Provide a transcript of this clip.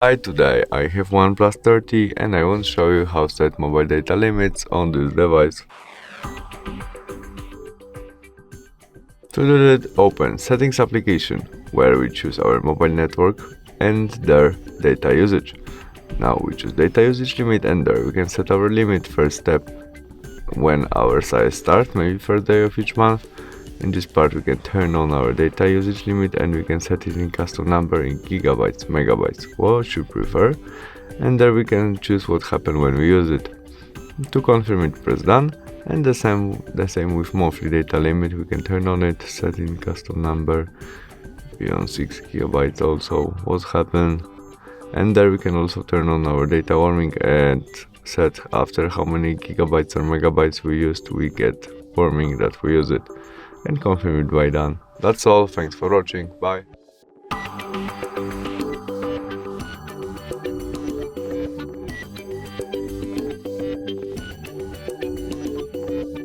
Hi, today I have OnePlus 30 and I want to show you how to set mobile data limits on this device. To do that, open Settings application, where we choose our mobile network and their data usage. Now we choose data usage limit and there we can set our limit. First step, when our size starts, maybe first day of each month. In this part we can turn on our data usage limit and we can set it in custom number in gigabytes, megabytes, what you prefer, and there we can choose what happens when we use it. To confirm it, press done, and the same with monthly data limit. We can turn on it, set in custom number beyond 6 gigabytes also what happened, and there we can also turn on our data warming and set after how many gigabytes or megabytes we used, we get warming that we use it, and confirm it by done. That's all, thanks for watching, bye.